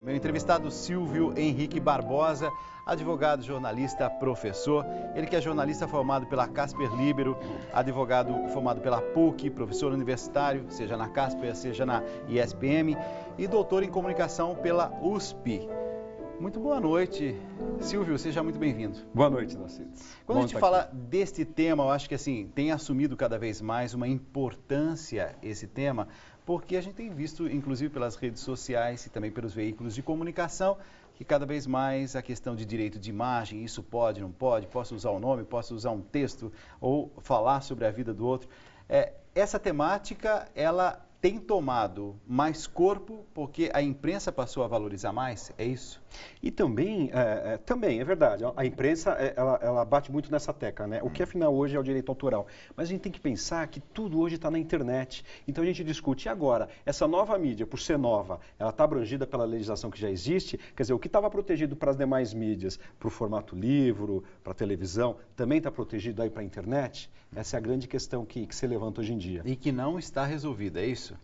Meu entrevistado Silvio Henrique Barbosa, advogado, jornalista, professor. Ele que é jornalista formado pela Casper Libero, advogado formado pela PUC, professor universitário, seja na Casper, seja na ISPM, e doutor em comunicação pela USP. Muito boa noite, Silvio, seja muito bem-vindo. Boa noite, Narciso. Quando a gente fala deste tema, eu acho que assim, tem assumido cada vez mais uma importância esse tema, porque a gente tem visto, inclusive pelas redes sociais e também pelos veículos de comunicação, que cada vez mais a questão de direito de imagem, isso pode, não pode, posso usar o nome, posso usar um texto ou falar sobre a vida do outro. Essa temática, ela tem tomado mais corpo porque a imprensa passou a valorizar mais, é isso? E também é verdade, a imprensa ela bate muito nessa tecla, né? O que afinal hoje é o direito autoral. Mas a gente tem que pensar que tudo hoje está na internet. Então a gente discute, e agora, essa nova mídia, por ser nova, ela está abrangida pela legislação que já existe? Quer dizer, o que estava protegido para as demais mídias, para o formato livro, para a televisão, também está protegido aí para a internet? Essa é a grande questão que se levanta hoje em dia. E que não está resolvida, é isso?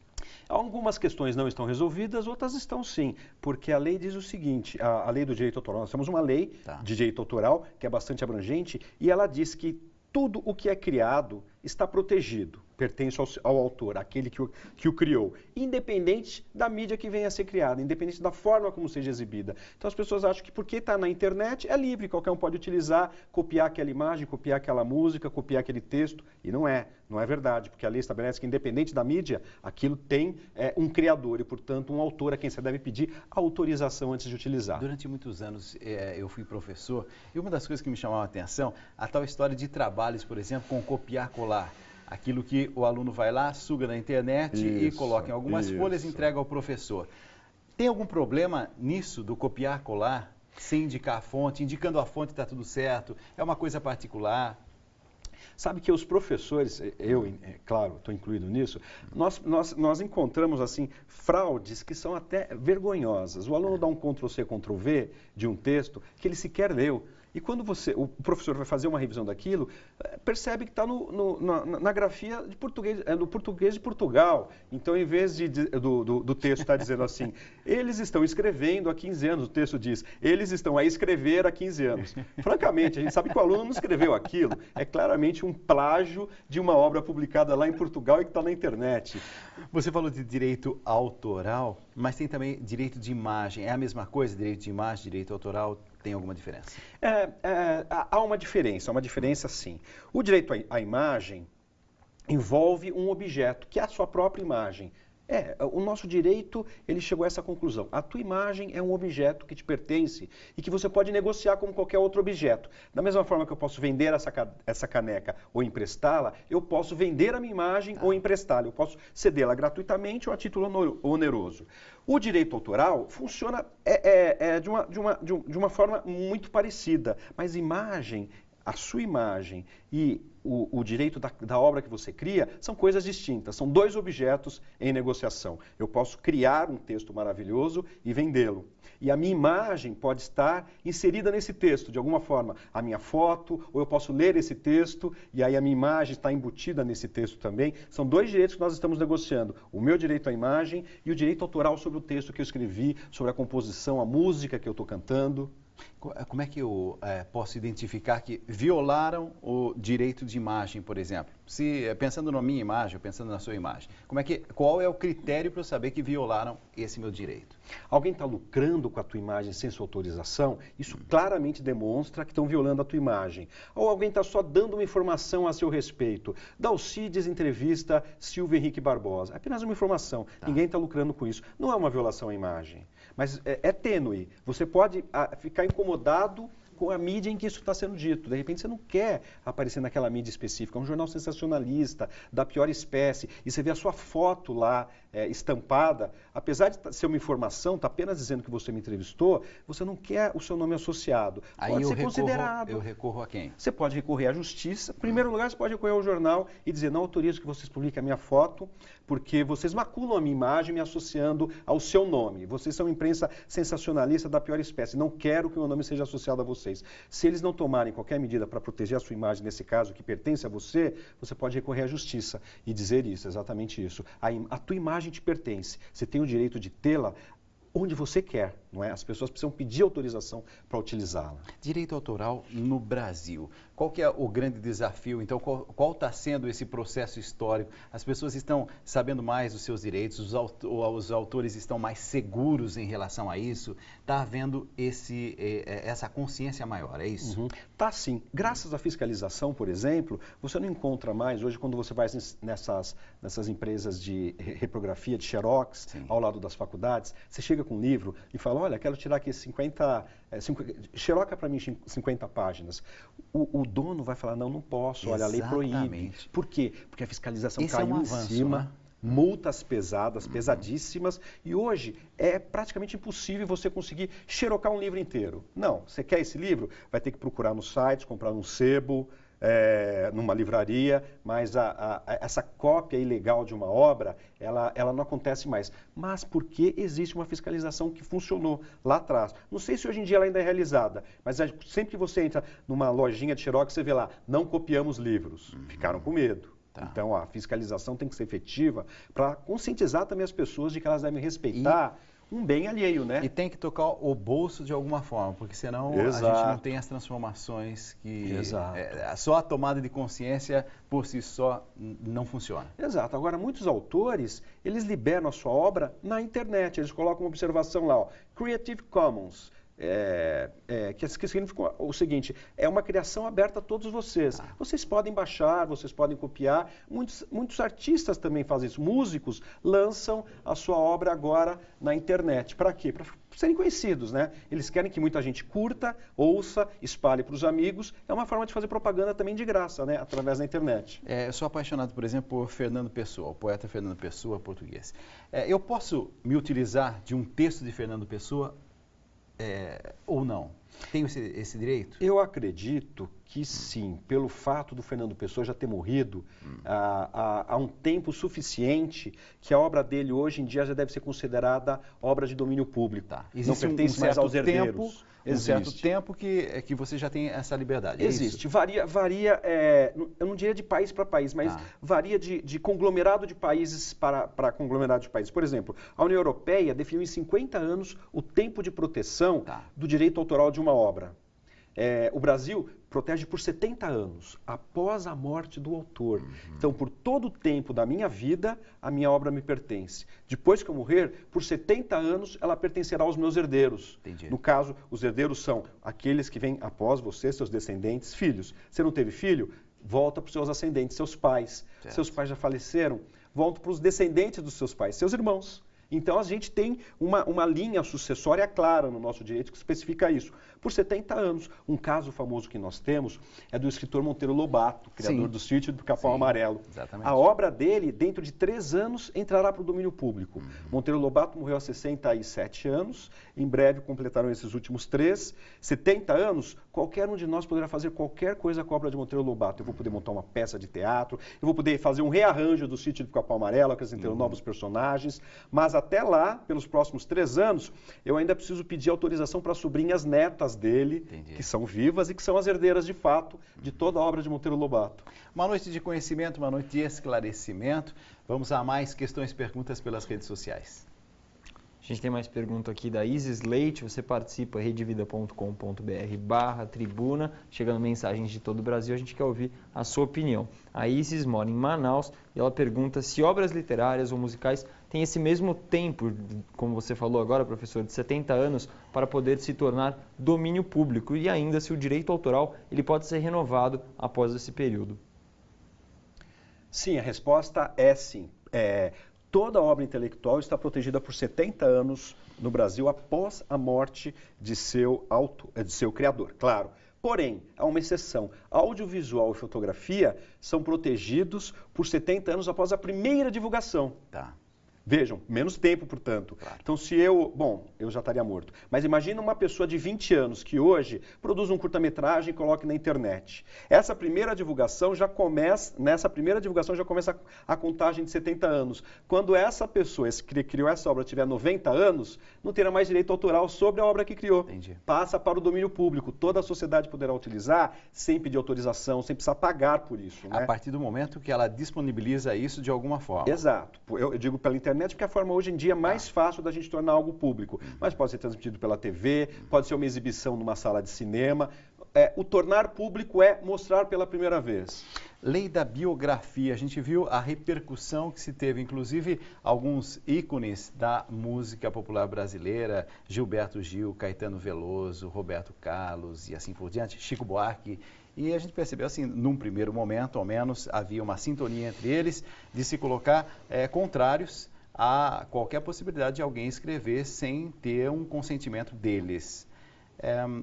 Algumas questões não estão resolvidas, outras estão sim, porque a lei diz o seguinte, a lei do direito autoral, nós temos uma lei de direito autoral que é bastante abrangente e ela diz que tudo o que é criado está protegido, pertence ao autor, aquele que o criou, independente da mídia que venha a ser criada, independente da forma como seja exibida. Então as pessoas acham que porque está na internet é livre, qualquer um pode utilizar, copiar aquela imagem, copiar aquela música, copiar aquele texto, e não é verdade, porque a lei estabelece que independente da mídia, aquilo tem um criador e, portanto, um autor a quem você deve pedir autorização antes de utilizar. Durante muitos anos eu fui professor e uma das coisas que me chamava a atenção, a tal história de trabalhos, por exemplo, com copiar-colar. Aquilo que o aluno vai lá, suga na internet e coloca em algumas folhas e entrega ao professor. Tem algum problema nisso do copiar-colar, sem indicar a fonte, indicando a fonte está tudo certo? É uma coisa particular? Sabe que os professores, claro, estou incluído nisso, nós encontramos assim fraudes que são até vergonhosas. O aluno dá um Ctrl+C, Ctrl+V de um texto que ele sequer leu. E quando o professor vai fazer uma revisão daquilo, percebe que está na grafia de português, no português de Portugal. Então, em vez do texto estar dizendo assim, eles estão escrevendo há 15 anos, o texto diz, eles estão a escrever há 15 anos. Francamente, a gente sabe que o aluno não escreveu aquilo. É claramente um plágio de uma obra publicada lá em Portugal e que está na internet. Você falou de direito autoral, mas tem também direito de imagem. É a mesma coisa, direito de imagem, direito autoral? Tem alguma diferença? Há uma diferença sim. O direito à imagem envolve um objeto, que é a sua própria imagem. O nosso direito, ele chegou a essa conclusão. A tua imagem é um objeto que te pertence e que você pode negociar como qualquer outro objeto. Da mesma forma que eu posso vender essa caneca ou emprestá-la, eu posso vender a minha imagem ou emprestá-la. Eu posso cedê-la gratuitamente ou a título oneroso. O direito autoral funciona de uma forma muito parecida, mas a sua imagem e o direito da obra que você cria são coisas distintas, são dois objetos em negociação. Eu posso criar um texto maravilhoso e vendê-lo. E a minha imagem pode estar inserida nesse texto, de alguma forma, a minha foto, ou eu posso ler esse texto e aí a minha imagem está embutida nesse texto também. São dois direitos que nós estamos negociando, o meu direito à imagem e o direito autoral sobre o texto que eu escrevi, sobre a composição, a música que eu estou cantando. Como é que eu posso identificar que violaram o direito de imagem, por exemplo? Pensando na minha imagem, ou pensando na sua imagem, qual é o critério para eu saber que violaram esse meu direito? Alguém está lucrando com a tua imagem sem sua autorização? Isso claramente demonstra que estão violando a tua imagem. Ou alguém está só dando uma informação a seu respeito. Dalcides entrevista Silvio Henrique Barbosa. É apenas uma informação. Ninguém está lucrando com isso. Não é uma violação à imagem. Mas é tênue. Você pode ficar incomodado com a mídia em que isso está sendo dito. De repente você não quer aparecer naquela mídia específica. É um jornal sensacionalista, da pior espécie, e você vê a sua foto lá estampada. Apesar de ser uma informação, está apenas dizendo que você me entrevistou, você não quer o seu nome associado. Pode ser considerado. Eu recorro a quem? Você pode recorrer à justiça. Em primeiro lugar, você pode recorrer ao jornal e dizer, não autorizo que vocês publiquem a minha foto, porque vocês maculam a minha imagem me associando ao seu nome. Vocês são imprensa sensacionalista da pior espécie. Não quero que o meu nome seja associado a vocês. Se eles não tomarem qualquer medida para proteger a sua imagem, nesse caso, que pertence a você, você pode recorrer à justiça e dizer isso, exatamente isso. A tua imagem te pertence. Você tem o direito de tê-la onde você quer, não é? As pessoas precisam pedir autorização para utilizá-la. Direito autoral no Brasil. Qual que é o grande desafio? Então, qual está sendo esse processo histórico? As pessoas estão sabendo mais dos seus direitos, os autores estão mais seguros em relação a isso? Está havendo essa consciência maior, é isso? Tá sim. Graças à fiscalização, por exemplo, você não encontra mais, hoje quando você vai nessas empresas de reprografia, de xerox, ao lado das faculdades, você chega com um livro e fala, olha, quero tirar aqui 50 xeroca para mim 50 páginas. O dono vai falar, não posso, olha, a lei proíbe. Por quê? Porque a fiscalização caiu em cima, multas pesadas, pesadíssimas, e hoje é praticamente impossível você conseguir xerocar um livro inteiro. Não, você quer esse livro? Vai ter que procurar nos sites, comprar num sebo, numa livraria, mas essa cópia ilegal de uma obra, ela não acontece mais. Mas porque existe uma fiscalização que funcionou lá atrás. Não sei se hoje em dia ela ainda é realizada, mas sempre que você entra numa lojinha de xerox, você vê lá, não copiamos livros. Ficaram com medo. Tá. Então, a fiscalização tem que ser efetiva para conscientizar também as pessoas de que elas devem respeitar um bem alheio, né? E tem que tocar o bolso de alguma forma, porque senão a gente não tem as transformações que... só a tomada de consciência por si só não funciona. Exato. Agora, muitos autores, eles liberam a sua obra na internet. Eles colocam uma observação lá, ó, Creative Commons. Que significa o seguinte, é uma criação aberta a todos vocês. Vocês podem baixar, vocês podem copiar. Muitos artistas também fazem isso. Músicos lançam a sua obra agora na internet. Para quê? Para serem conhecidos, né? Eles querem que muita gente curta, ouça, espalhe para os amigos. É uma forma de fazer propaganda também de graça, né? Através da internet. Eu sou apaixonado, por exemplo, por Fernando Pessoa, o poeta Fernando Pessoa, português. Eu posso me utilizar de um texto de Fernando Pessoa ou não? Tenho esse direito? Eu acredito que sim, pelo fato do Fernando Pessoa já ter morrido há um tempo suficiente, que a obra dele hoje em dia já deve ser considerada obra de domínio público. Tá. Existe não pertence mais aos herdeiros. Certo tempo que você já tem essa liberdade. Existe. Varia eu não diria de país para país, mas varia de conglomerado de países para conglomerado de países. Por exemplo, a União Europeia definiu em 50 anos o tempo de proteção do direito autoral de uma obra. O Brasil protege por 70 anos, após a morte do autor. Então, por todo o tempo da minha vida, a minha obra me pertence. Depois que eu morrer, por 70 anos, ela pertencerá aos meus herdeiros. Entendi. No caso, os herdeiros são aqueles que vêm após você, seus descendentes, filhos. Você não teve filho? Volta para os seus ascendentes, seus pais. Certo. Seus pais já faleceram? Volta para os descendentes dos seus pais, seus irmãos. Então, a gente tem uma linha sucessória clara no nosso direito que especifica isso. Por 70 anos. Um caso famoso que nós temos é do escritor Monteiro Lobato, criador do Sítio do Capão Amarelo. Exatamente. A obra dele, dentro de 3 anos, entrará para o domínio público. Monteiro Lobato morreu há 67 anos, em breve completaram esses últimos 3. 70 anos, qualquer um de nós poderá fazer qualquer coisa com a obra de Monteiro Lobato. Eu vou poder montar uma peça de teatro, eu vou poder fazer um rearranjo do Sítio do Capão Amarelo, acrescentando novos personagens, mas até lá, pelos próximos 3 anos, eu ainda preciso pedir autorização para as sobrinhas netas dele, que são vivas e que são as herdeiras de fato de toda a obra de Monteiro Lobato. Uma noite de conhecimento, uma noite de esclarecimento. Vamos a mais questões e perguntas pelas redes sociais. A gente tem mais pergunta aqui da Isis Leite, você participa redevida.com.br/tribuna, chegando mensagens de todo o Brasil, a gente quer ouvir a sua opinião. A Isis mora em Manaus e ela pergunta se obras literárias ou musicais têm esse mesmo tempo, como você falou agora, professor, de 70 anos, para poder se tornar domínio público e ainda se o direito autoral ele pode ser renovado após esse período. Sim, a resposta é sim. Toda obra intelectual está protegida por 70 anos no Brasil após a morte de seu criador, claro. Porém, há uma exceção. Audiovisual e fotografia são protegidos por 70 anos após a primeira divulgação. Vejam, menos tempo, portanto. Claro. Então, se eu já estaria morto. Mas imagina uma pessoa de 20 anos que hoje produz um curta-metragem e coloca na internet. Nessa primeira divulgação já começa a contagem de 70 anos. Quando essa pessoa que criou essa obra tiver 90 anos, não terá mais direito autoral sobre a obra que criou. Entendi. Passa para o domínio público. Toda a sociedade poderá utilizar sem pedir autorização, sem precisar pagar por isso. Né? A partir do momento que ela disponibiliza isso de alguma forma. Exato. Eu digo pela internet. internet, porque é a forma hoje em dia mais fácil da gente tornar algo público. Mas pode ser transmitido pela TV, pode ser uma exibição numa sala de cinema. O tornar público é mostrar pela primeira vez. Lei da biografia, a gente viu a repercussão que se teve, inclusive alguns ícones da música popular brasileira, Gilberto Gil, Caetano Veloso, Roberto Carlos e assim por diante, Chico Buarque. E a gente percebeu assim, num primeiro momento, ao menos, havia uma sintonia entre eles de se colocar contrários a qualquer possibilidade de alguém escrever sem ter um consentimento deles.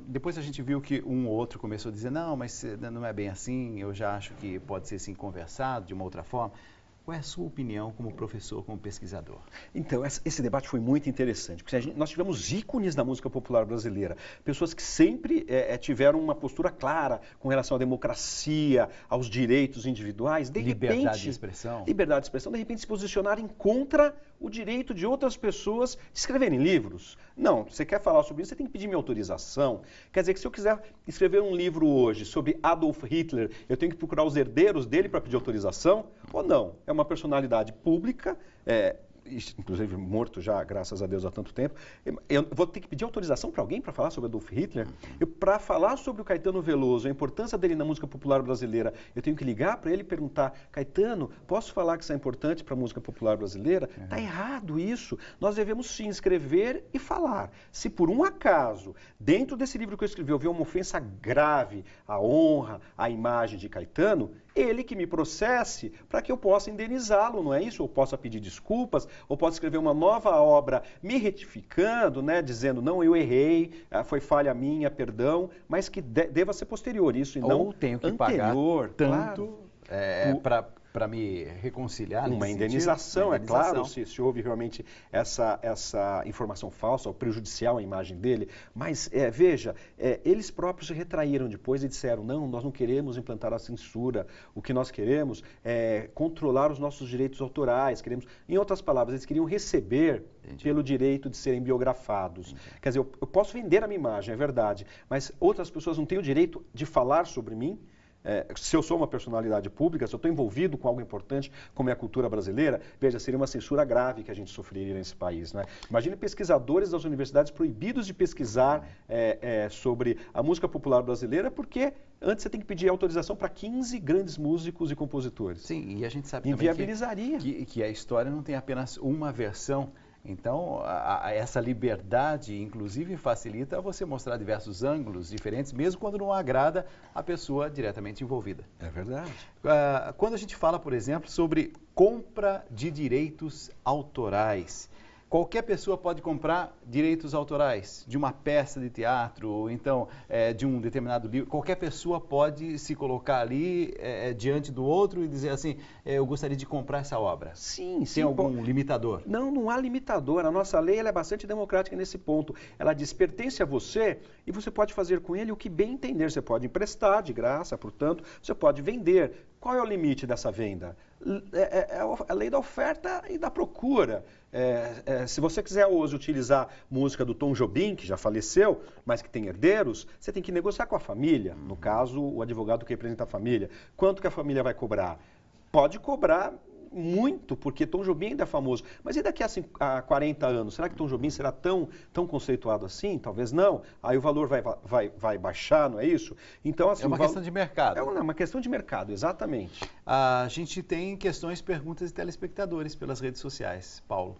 Depois a gente viu que um ou outro começou a dizer, não, mas não é bem assim, eu já acho que pode ser sim conversado de uma outra forma. Qual é a sua opinião como professor, como pesquisador? Então, esse debate foi muito interessante, porque nós tivemos ícones da música popular brasileira, pessoas que sempre tiveram uma postura clara com relação à democracia, aos direitos individuais, liberdade de expressão. Liberdade de expressão, de repente se posicionarem contra o direito de outras pessoas de escreverem livros. Não, você quer falar sobre isso, você tem que pedir minha autorização. Quer dizer que se eu quiser escrever um livro hoje sobre Adolf Hitler, eu tenho que procurar os herdeiros dele para pedir autorização? Ou não? É uma personalidade pública, inclusive morto já, graças a Deus, há tanto tempo. Eu vou ter que pedir autorização para alguém para falar sobre Adolf Hitler? Para falar sobre o Caetano Veloso, a importância dele na música popular brasileira, eu tenho que ligar para ele e perguntar, Caetano, posso falar que isso é importante para a música popular brasileira? Está errado isso. Nós devemos sim escrever e falar. Se por um acaso, dentro desse livro que eu escrevi, houver uma ofensa grave à honra, à imagem de Caetano, ele que me processe para que eu possa indenizá-lo, não é isso? Ou possa pedir desculpas, ou possa escrever uma nova obra me retificando, né, dizendo, não, eu errei, foi falha minha, perdão, mas que deva ser posterior isso e não ou tenho que anterior, pagar tanto para me reconciliar. Uma indenização, é claro, se houve realmente essa informação falsa ou prejudicial à imagem dele. Mas, veja, eles próprios se retraíram depois e disseram, não, nós não queremos implantar a censura, o que nós queremos é controlar os nossos direitos autorais, em outras palavras, eles queriam receber pelo direito de serem biografados. Quer dizer, eu posso vender a minha imagem, é verdade, mas outras pessoas não têm o direito de falar sobre mim. Se eu sou uma personalidade pública, se eu estou envolvido com algo importante como é a cultura brasileira, veja, seria uma censura grave que a gente sofreria nesse país, né? Imagine pesquisadores das universidades proibidos de pesquisar sobre a música popular brasileira, porque antes você tem que pedir autorização para 15 grandes músicos e compositores. Sim, e a gente sabe inviabilizaria. Também que a história não tem apenas uma versão. Então, essa liberdade, inclusive, facilita você mostrar diversos ângulos diferentes, mesmo quando não agrada a pessoa diretamente envolvida. É verdade. Quando a gente fala, por exemplo, sobre compra de direitos autorais, qualquer pessoa pode comprar direitos autorais de uma peça de teatro, ou então de um determinado livro. Qualquer pessoa pode se colocar ali diante do outro e dizer assim, eu gostaria de comprar essa obra. Sim, Tem algum limitador? Não, não há limitador. A nossa lei ela é bastante democrática nesse ponto. Ela diz, pertence a você e você pode fazer com ele o que bem entender. Você pode emprestar de graça, portanto, você pode vender. Qual é o limite dessa venda? É a lei da oferta e da procura. Se você quiser hoje utilizar música do Tom Jobim, que já faleceu, mas que tem herdeiros, você tem que negociar com a família. No caso, o advogado que representa a família. Quanto que a família vai cobrar? Pode cobrar muito, porque Tom Jobim ainda é famoso. Mas e daqui a 40 anos? Será que Tom Jobim será tão conceituado assim? Talvez não. Aí o valor vai baixar, não é isso? Então, assim, é uma questão de mercado. É uma questão de mercado, exatamente. A gente tem questões, perguntas de telespectadores pelas redes sociais. Paulo.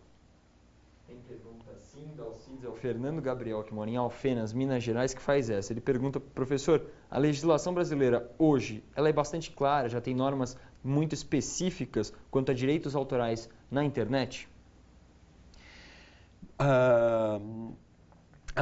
Tem pergunta sim da Alcides, é o Fernando Gabriel, que mora em Alfenas, Minas Gerais, que faz essa. Ele pergunta, professor, a legislação brasileira hoje, ela é bastante clara, já tem normas muito específicas quanto a direitos autorais na internet? A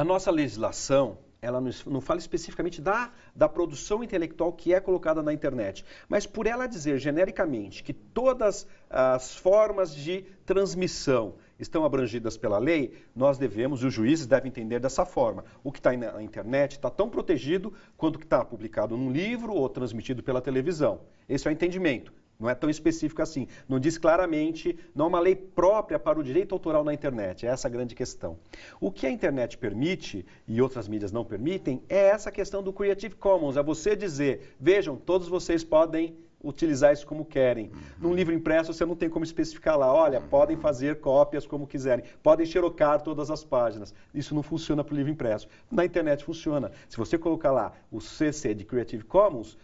nossa legislação, ela não fala especificamente da produção intelectual que é colocada na internet, mas por ela dizer genericamente que todas as formas de transmissão estão abrangidas pela lei, nós devemos, e os juízes devem entender dessa forma. O que está na internet está tão protegido quanto o que está publicado num livro ou transmitido pela televisão. Esse é o entendimento. Não é tão específico assim. Não diz claramente, não é uma lei própria para o direito autoral na internet. É essa a grande questão. O que a internet permite, e outras mídias não permitem, é essa questão do Creative Commons. É você dizer, vejam, todos vocês podem utilizar isso como querem. Num livro impresso você não tem como especificar lá, olha, podem fazer cópias como quiserem, podem xerocar todas as páginas. Isso não funciona para o livro impresso. Na internet funciona. Se você colocar lá o CC de Creative Commons,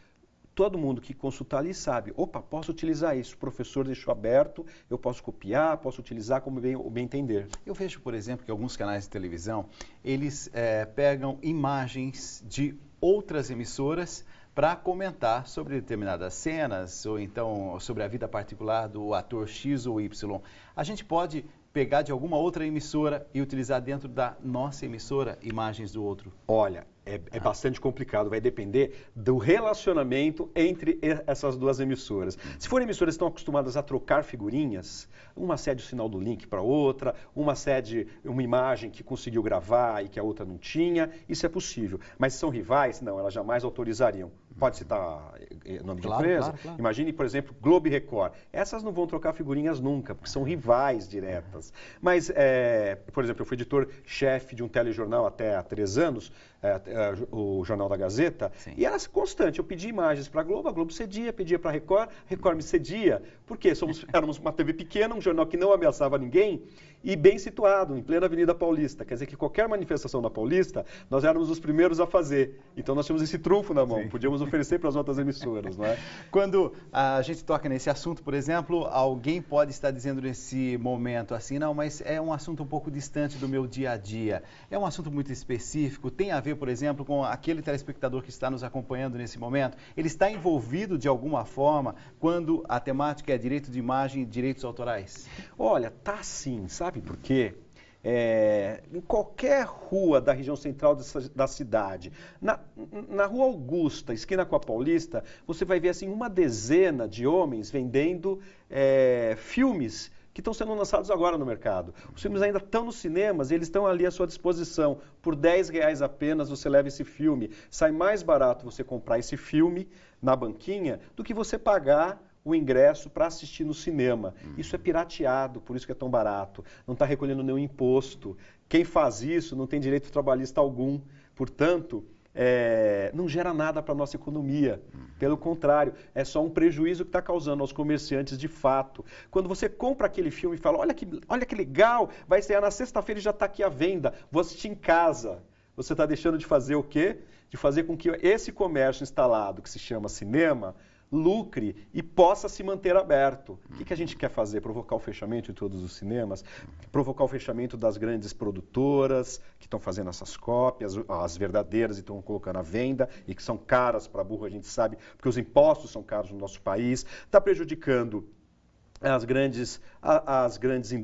todo mundo que consultar ali sabe, opa, posso utilizar isso, o professor deixou aberto, eu posso copiar, posso utilizar como bem entender. Eu vejo, por exemplo, que alguns canais de televisão, eles pegam imagens de outras emissoras para comentar sobre determinadas cenas, ou então sobre a vida particular do ator X ou Y. A gente pode pegar de alguma outra emissora e utilizar dentro da nossa emissora imagens do outro? Olha, é bastante complicado, vai depender do relacionamento entre essas duas emissoras. Se forem emissoras que estão acostumadas a trocar figurinhas, uma cede o sinal do link para outra, uma cede uma imagem que conseguiu gravar e que a outra não tinha, isso é possível. Mas se são rivais, não, elas jamais autorizariam. Pode citar nome de empresa? Claro. Imagine, por exemplo, Globo e Record. Essas não vão trocar figurinhas nunca, porque são rivais diretas. Mas, por exemplo, eu fui editor-chefe de um telejornal até há 3 anos, o Jornal da Gazeta, sim, e era constante. Eu pedia imagens para a Globo cedia, pedia para a Record me cedia. Por quê? Éramos uma TV pequena, um jornal que não ameaçava ninguém e bem situado, em plena Avenida Paulista. Quer dizer que qualquer manifestação na Paulista, nós éramos os primeiros a fazer. Então nós tínhamos esse trunfo na mão, sim, podíamos oferecer para as outras emissoras, não é? Quando a gente toca nesse assunto, por exemplo, alguém pode estar dizendo nesse momento assim, não, mas é um assunto um pouco distante do meu dia a dia. É um assunto muito específico, tem a ver, por exemplo, com aquele telespectador que está nos acompanhando nesse momento. Ele está envolvido de alguma forma quando a temática é direito de imagem e direitos autorais? Olha, tá sim, sabe por quê? Em qualquer rua da região central da cidade, na Rua Augusta, esquina com a Paulista, você vai ver assim uma dezena de homens vendendo filmes que estão sendo lançados agora no mercado. Os filmes ainda estão nos cinemas e eles estão ali à sua disposição. Por R$10 apenas você leva esse filme. Sai mais barato você comprar esse filme na banquinha do que você pagar o ingresso para assistir no cinema. Isso é pirateado, por isso que é tão barato. Não está recolhendo nenhum imposto. Quem faz isso não tem direito trabalhista algum. Portanto, não gera nada para a nossa economia. Pelo contrário, é só um prejuízo que está causando aos comerciantes de fato. Quando você compra aquele filme e fala, olha que legal, vai estrear na sexta-feira e já está aqui à venda, vou assistir em casa. Você está deixando de fazer o quê? De fazer com que esse comércio instalado, que se chama cinema, lucre e possa se manter aberto. O que a gente quer fazer? Provocar o fechamento de todos os cinemas? Provocar o fechamento das grandes produtoras que estão fazendo essas cópias, as verdadeiras e estão colocando à venda e que são caras para burro, a gente sabe, porque os impostos são caros no nosso país. Está prejudicando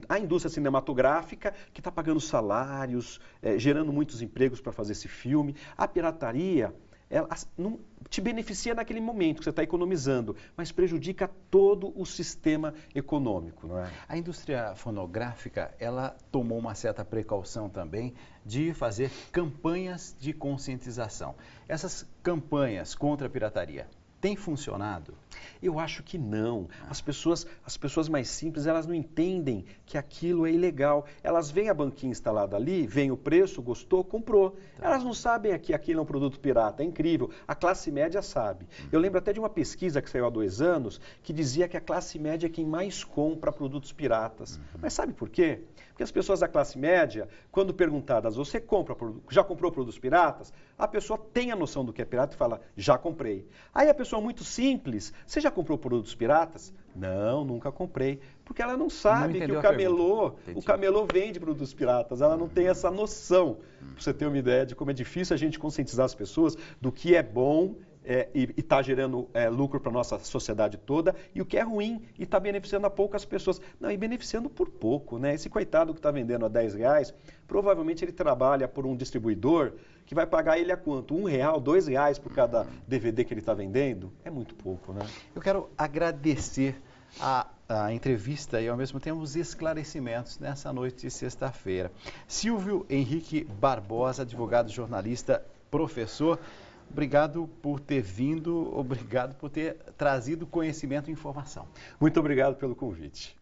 a indústria cinematográfica, que está pagando salários, gerando muitos empregos para fazer esse filme. A pirataria, ela não te beneficia naquele momento que você está economizando, mas prejudica todo o sistema econômico, não é? A indústria fonográfica, ela tomou uma certa precaução também de fazer campanhas de conscientização. Essas campanhas contra a pirataria têm funcionado? Eu acho que não. As pessoas mais simples, elas não entendem que aquilo é ilegal. Elas veem a banquinha instalada ali, veem o preço, gostou, comprou. Elas não sabem que aquilo é um produto pirata, é incrível. A classe média sabe. Eu lembro até de uma pesquisa que saiu há 2 anos, que dizia que a classe média é quem mais compra produtos piratas. Mas sabe por quê? Porque as pessoas da classe média, quando perguntadas, você já comprou produtos piratas? A pessoa tem a noção do que é pirata e fala, já comprei. Aí a pessoa muito simples, você já comprou produtos piratas? Não, nunca comprei. Porque ela não sabe que o camelô vende produtos piratas. Ela não tem essa noção. Para você ter uma ideia de como é difícil a gente conscientizar as pessoas do que é bom e está gerando lucro para a nossa sociedade toda, e o que é ruim e está beneficiando a poucas pessoas. Não, e beneficiando por pouco, né? Esse coitado que está vendendo a R$10, provavelmente ele trabalha por um distribuidor que vai pagar ele a quanto? R$1, R$2 por cada DVD que ele está vendendo? É muito pouco, né? Eu quero agradecer a entrevista e, ao mesmo tempo, os esclarecimentos nessa noite de sexta-feira. Silvio Henrique Barbosa, advogado, jornalista, professor, obrigado por ter vindo, obrigado por ter trazido conhecimento e informação. Muito obrigado pelo convite.